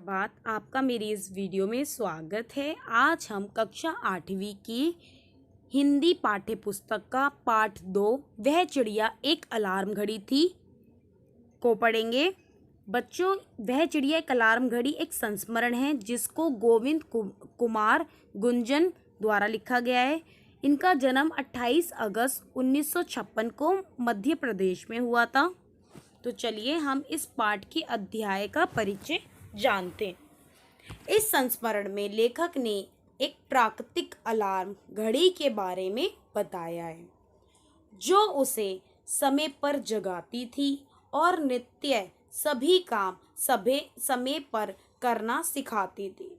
सुप्रभात। आपका मेरी इस वीडियो में स्वागत है। आज हम कक्षा 8वीं की हिंदी पाठ्य पुस्तक का पाठ 2 वह चिड़िया एक अलार्म घड़ी थी को पढ़ेंगे। बच्चों, वह चिड़िया एक अलार्म घड़ी एक संस्मरण है जिसको गोविंद कुमार गुंजन द्वारा लिखा गया है। इनका जन्म 28 अगस्त 1956 को मध्य प्रदेश में हुआ था। तो चलिए हम इस पाठ के अध्याय का परिचय जानते हैं। इस संस्मरण में लेखक ने एक प्राकृतिक अलार्म घड़ी के बारे में बताया है जो उसे समय पर जगाती थी और नित्य सभी काम समय पर करना सिखाती थी।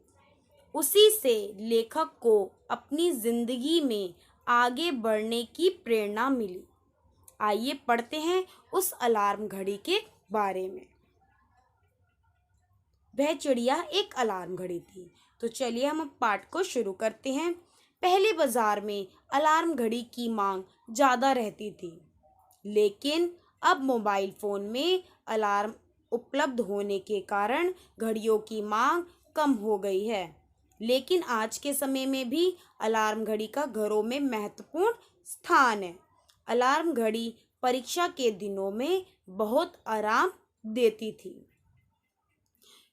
उसी से लेखक को अपनी जिंदगी में आगे बढ़ने की प्रेरणा मिली। आइए पढ़ते हैं उस अलार्म घड़ी के बारे में। वह चिड़िया एक अलार्म घड़ी थी। तो चलिए हम अब पाठ को शुरू करते हैं। पहले बाजार में अलार्म घड़ी की मांग ज़्यादा रहती थी, लेकिन अब मोबाइल फ़ोन में अलार्म उपलब्ध होने के कारण घड़ियों की मांग कम हो गई है। लेकिन आज के समय में भी अलार्म घड़ी का घरों में महत्वपूर्ण स्थान है। अलार्म घड़ी परीक्षा के दिनों में बहुत आराम देती थी,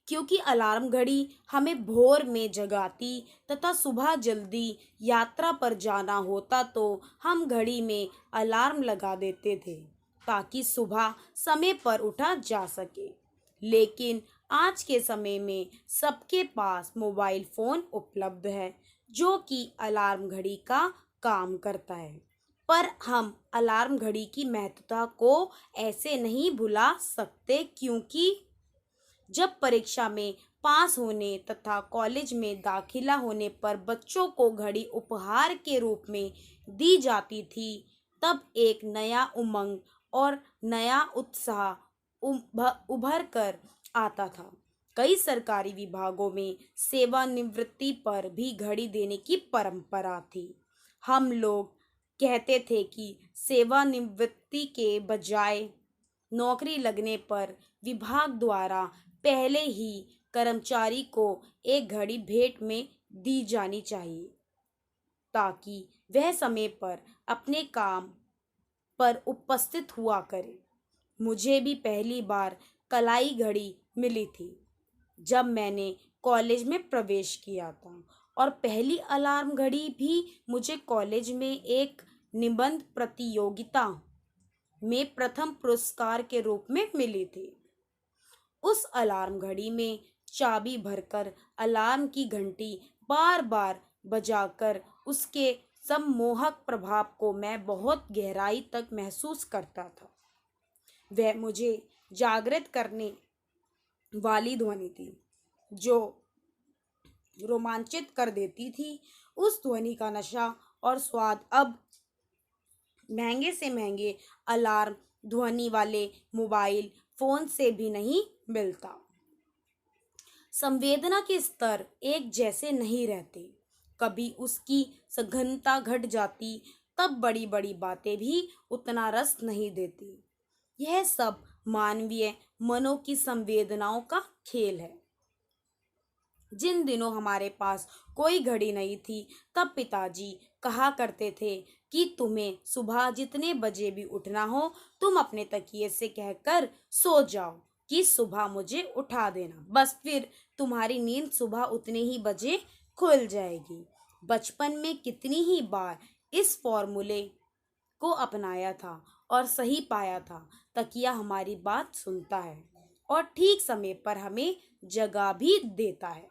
क्योंकि अलार्म घड़ी हमें भोर में जगाती तथा सुबह जल्दी यात्रा पर जाना होता तो हम घड़ी में अलार्म लगा देते थे ताकि सुबह समय पर उठा जा सके। लेकिन आज के समय में सबके पास मोबाइल फ़ोन उपलब्ध है जो कि अलार्म घड़ी का काम करता है। पर हम अलार्म घड़ी की महत्वता को ऐसे नहीं भुला सकते, क्योंकि जब परीक्षा में पास होने तथा कॉलेज में दाखिला होने पर बच्चों को घड़ी उपहार के रूप में दी जाती थी, तब एक नया उमंग और नया उत्साह उभर कर आता था। कई सरकारी विभागों में सेवानिवृत्ति पर भी घड़ी देने की परंपरा थी। हम लोग कहते थे कि सेवानिवृत्ति के बजाय नौकरी लगने पर विभाग द्वारा पहले ही कर्मचारी को एक घड़ी भेंट में दी जानी चाहिए ताकि वह समय पर अपने काम पर उपस्थित हुआ करे। मुझे भी पहली बार कलाई घड़ी मिली थी जब मैंने कॉलेज में प्रवेश किया था, और पहली अलार्म घड़ी भी मुझे कॉलेज में एक निबंध प्रतियोगिता में प्रथम पुरस्कार के रूप में मिली थी। उस अलार्म घड़ी में चाबी भरकर अलार्म की घंटी बार बार बजाकर उसके सम्मोहक प्रभाव को मैं बहुत गहराई तक महसूस करता था। वह मुझे जागृत करने वाली ध्वनि थी जो रोमांचित कर देती थी। उस ध्वनि का नशा और स्वाद अब महंगे से महंगे अलार्म ध्वनि वाले मोबाइल फ़ोन से भी नहीं मिलता। संवेदना के स्तर एक जैसे नहीं रहते। कभी उसकी सघनता घट जाती, तब बड़ी बड़ी बातें भी उतना रस नहीं देती। यह सब मानवीय मनों की संवेदनाओं का खेल है। जिन दिनों हमारे पास कोई घड़ी नहीं थी, तब पिताजी कहा करते थे कि तुम्हें सुबह जितने बजे भी उठना हो, तुम अपने तकिए से कहकर सो जाओ कि सुबह मुझे उठा देना, बस फिर तुम्हारी नींद सुबह उतने ही बजे खुल जाएगी। बचपन में कितनी ही बार इस फॉर्मूले को अपनाया था और सही पाया था। तकिया हमारी बात सुनता है और ठीक समय पर हमें जगा भी देता है।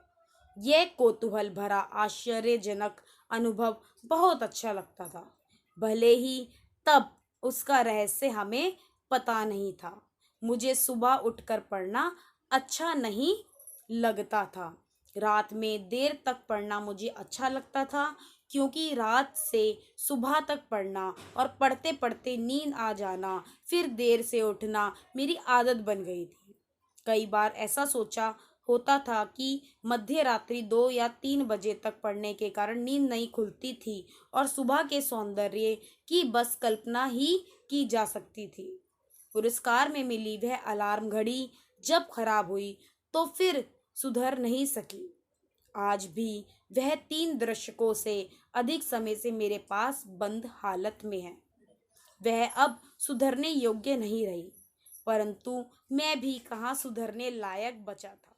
यह कौतूहल भरा आश्चर्यजनक अनुभव बहुत अच्छा लगता था, भले ही तब उसका रहस्य हमें पता नहीं था। मुझे सुबह उठकर पढ़ना अच्छा नहीं लगता था। रात में देर तक पढ़ना मुझे अच्छा लगता था, क्योंकि रात से सुबह तक पढ़ना और पढ़ते पढ़ते नींद आ जाना, फिर देर से उठना मेरी आदत बन गई थी। कई बार ऐसा सोचा होता था कि मध्य रात्रि 2 या 3 बजे तक पढ़ने के कारण नींद नहीं खुलती थी और सुबह के सौंदर्य की बस कल्पना ही की जा सकती थी। पुरस्कार में मिली वह अलार्म घड़ी जब खराब हुई तो फिर सुधर नहीं सकी। आज भी वह 3 दशकों से अधिक समय से मेरे पास बंद हालत में है। वह अब सुधरने योग्य नहीं रही, परंतु मैं भी कहाँ सुधरने लायक बचा था।